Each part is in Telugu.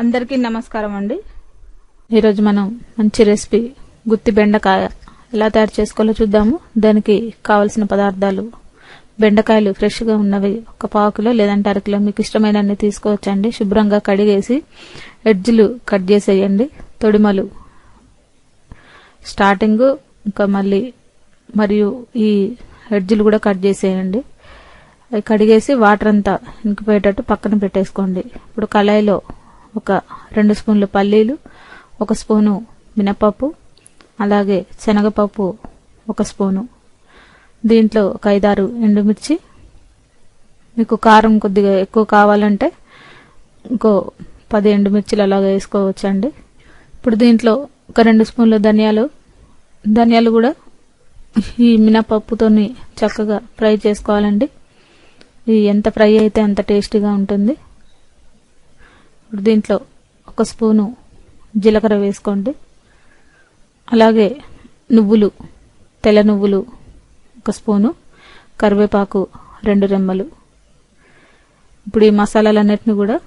అందరికీ నమస్కారం అండి. ఈరోజు మనం మంచి రెసిపీ గుత్తి బెండకాయ ఎలా తయారు చేసుకోవాలో చూద్దాము. దానికి కావలసిన పదార్థాలు: బెండకాయలు ఫ్రెష్గా ఉన్నవి ఒక పావు కిలో లేదంటే అరకిలో, మీకు ఇష్టమైనన్ని తీసుకోవచ్చండి. శుభ్రంగా కడిగేసి ఎడ్జ్లు కట్ చేసేయండి. తొడిమలు స్టార్టింగ్ ఇంకా మరియు ఈ ఎడ్జ్లు కూడా కట్ చేసేయండి. అవి కడిగేసి వాటర్ అంతా ఇంకిపోయేటట్టు పక్కన పెట్టేసుకోండి. ఇప్పుడు కళాయిలో ఒక 2 స్పూన్లు పల్లీలు, 1 స్పూను మినపప్పు, అలాగే శనగపప్పు 1 స్పూను, దీంట్లో ఒక 5-6 ఎండుమిర్చి, మీకు కారం కొద్దిగా ఎక్కువ కావాలంటే ఇంకో 10 ఎండుమిర్చిలు అలాగా వేసుకోవచ్చండి. ఇప్పుడు దీంట్లో ఒక 2 స్పూన్ల ధనియాలు కూడా ఈ మినపప్పుతోని చక్కగా ఫ్రై చేసుకోవాలండి. ఇది ఎంత ఫ్రై అయితే అంత టేస్టీగా ఉంటుంది. ఇప్పుడు దీంట్లో 1 స్పూను జీలకర్ర వేసుకోండి. అలాగే నువ్వులు, తెల్ల నువ్వులు 1 స్పూను, కరివేపాకు 2 రెమ్మలు. ఇప్పుడు ఈ మసాలాలన్నిటిని కూడా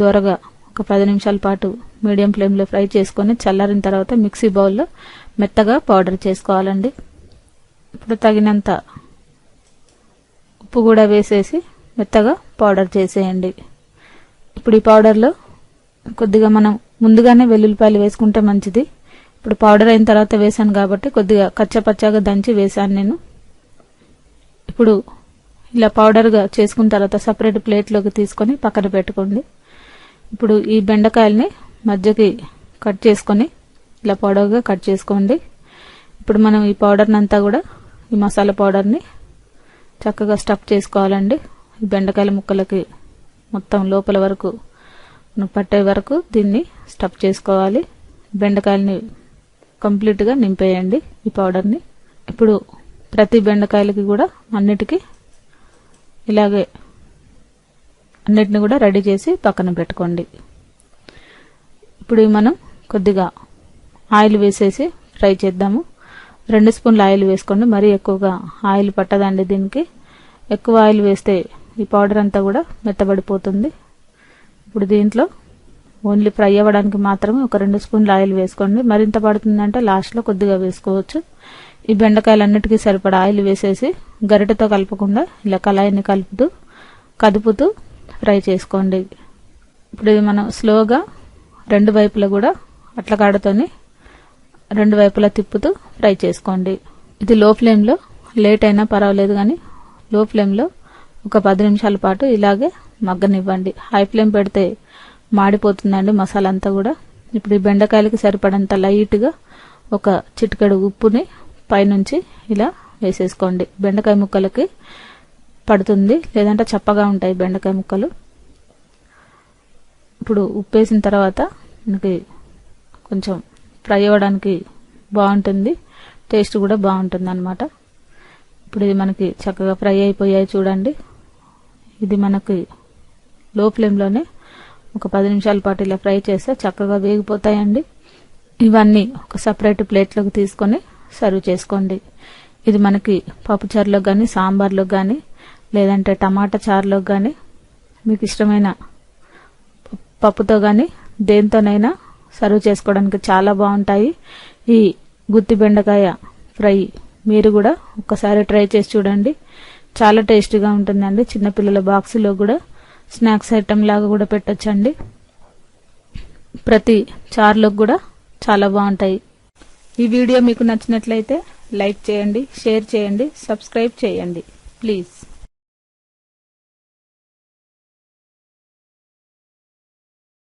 దోరగా ఒక 10 నిమిషాల పాటు మీడియం ఫ్లేమ్లో ఫ్రై చేసుకొని చల్లారిన తర్వాత మిక్సీ బౌల్లో మెత్తగా పౌడర్ చేసుకోవాలండి. ఇప్పుడు తగినంత ఉప్పు కూడా వేసేసి మెత్తగా పౌడర్ చేసేయండి. ఇప్పుడు ఈ పౌడర్లో కొద్దిగా మనం ముందుగానే వెల్లుల్లిపాయలు వేసుకుంటే మంచిది. ఇప్పుడు పౌడర్ అయిన తర్వాత వేసాను కాబట్టి కొద్దిగా కచ్చపచ్చగా దంచి వేసాను నేను. ఇప్పుడు ఇలా పౌడర్గా చేసుకున్న తర్వాత సపరేట్ ప్లేట్లోకి తీసుకొని పక్కన పెట్టుకోండి. ఇప్పుడు ఈ బెండకాయల్ని మధ్యకి కట్ చేసుకొని ఇలా పొడవుగా కట్ చేసుకోండి. ఇప్పుడు మనం ఈ పౌడర్ని అంతా కూడా ఈ మసాలా పౌడర్ని చక్కగా స్టఫ్ చేసుకోవాలండి. ఈ బెండకాయల ముక్కలకి మొత్తం లోపల వరకు పట్టే వరకు దీన్ని స్టఫ్ చేసుకోవాలి. బెండకాయలని కంప్లీట్గా నింపేయండి ఈ పౌడర్ని. ఇప్పుడు ప్రతి బెండకాయలకి కూడా అన్నిటినీ కూడా రెడీ చేసి పక్కన పెట్టుకోండి. ఇప్పుడు మనం కొద్దిగా ఆయిల్ వేసేసి ఫ్రై చేద్దాము. 2 స్పూన్ల ఆయిల్ వేసుకోండి. మరీ ఎక్కువగా ఆయిల్ పట్టదండి. దీనికి ఎక్కువ ఆయిల్ వేస్తే ఈ పౌడర్ అంతా కూడా మెత్తబడిపోతుంది. ఇప్పుడు దీంట్లో ఓన్లీ ఫ్రై అవ్వడానికి మాత్రమే ఒక 2 స్పూన్ల ఆయిల్ వేసుకోండి. మరింత పడుతుందంటే లాస్ట్లో కొద్దిగా వేసుకోవచ్చు. ఈ బెండకాయలన్నిటికీ సరిపడా ఆయిల్ వేసేసి గరిటెతో కలపకుండా ఇలా కళాయిని కదుపుతూ ఫ్రై చేసుకోండి. ఇప్పుడు ఇది మనం స్లోగా 2 వైపులా కూడా అట్ల కాడతోని 2 వైపులా తిప్పుతూ ఫ్రై చేసుకోండి. ఇది లో ఫ్లేమ్లో, లేట్ అయినా పర్వాలేదు కానీ లో ఫ్లేమ్లో ఒక 10 నిమిషాల పాటు ఇలాగే మగ్గనివ్వండి. హై ఫ్లేమ్ పెడితే మాడిపోతుందండి మసాలా అంతా కూడా. ఇప్పుడు ఈ బెండకాయలకి సరిపడంత లైట్గా ఒక చిటికెడు ఉప్పుని పైనుంచి ఇలా వేసేసుకోండి. బెండకాయ ముక్కలకి పడుతుంది, లేదంటే చప్పగా ఉంటాయి బెండకాయ ముక్కలు. ఇప్పుడు ఉప్పు వేసిన తర్వాత మనకి కొంచెం ఫ్రై అవ్వడానికి బాగుంటుంది, టేస్ట్ కూడా బాగుంటుంది అన్నమాట. ఇప్పుడు ఇది మనకి చక్కగా ఫ్రై అయిపోయాయి చూడండి. ఇది మనకి లో ఫ్లేమ్లోనే ఒక 10 నిమిషాల పాటు ఇలా ఫ్రై చేస్తే చక్కగా వేగిపోతాయండి. ఇవన్నీ ఒక సపరేట్ ప్లేట్లోకి తీసుకొని సర్వ్ చేసుకోండి. ఇది మనకి పప్పుచారులో కానీ, సాంబార్లో కానీ, లేదంటే టమాటా చారులో కానీ, మీకు ఇష్టమైన పప్పుతో కానీ దేంతోనైనా సర్వ్ చేసుకోవడానికి చాలా బాగుంటాయి. ఈ గుత్తి బెండకాయ ఫ్రై మీరు కూడా ఒక్కసారి ట్రై చేసి చూడండి. చాలా టేస్టీగా ఉంటుందండి. చిన్నపిల్లల బాక్సులో కూడా స్నాక్స్ ఐటమ్ లాగా కూడా పెట్టొచ్చండి. ప్రతి చారులోకి కూడా చాలా బాగుంటాయి. ఈ వీడియో మీకు నచ్చినట్లయితే లైక్ చేయండి, షేర్ చేయండి, సబ్స్క్రైబ్ చేయండి ప్లీజ్.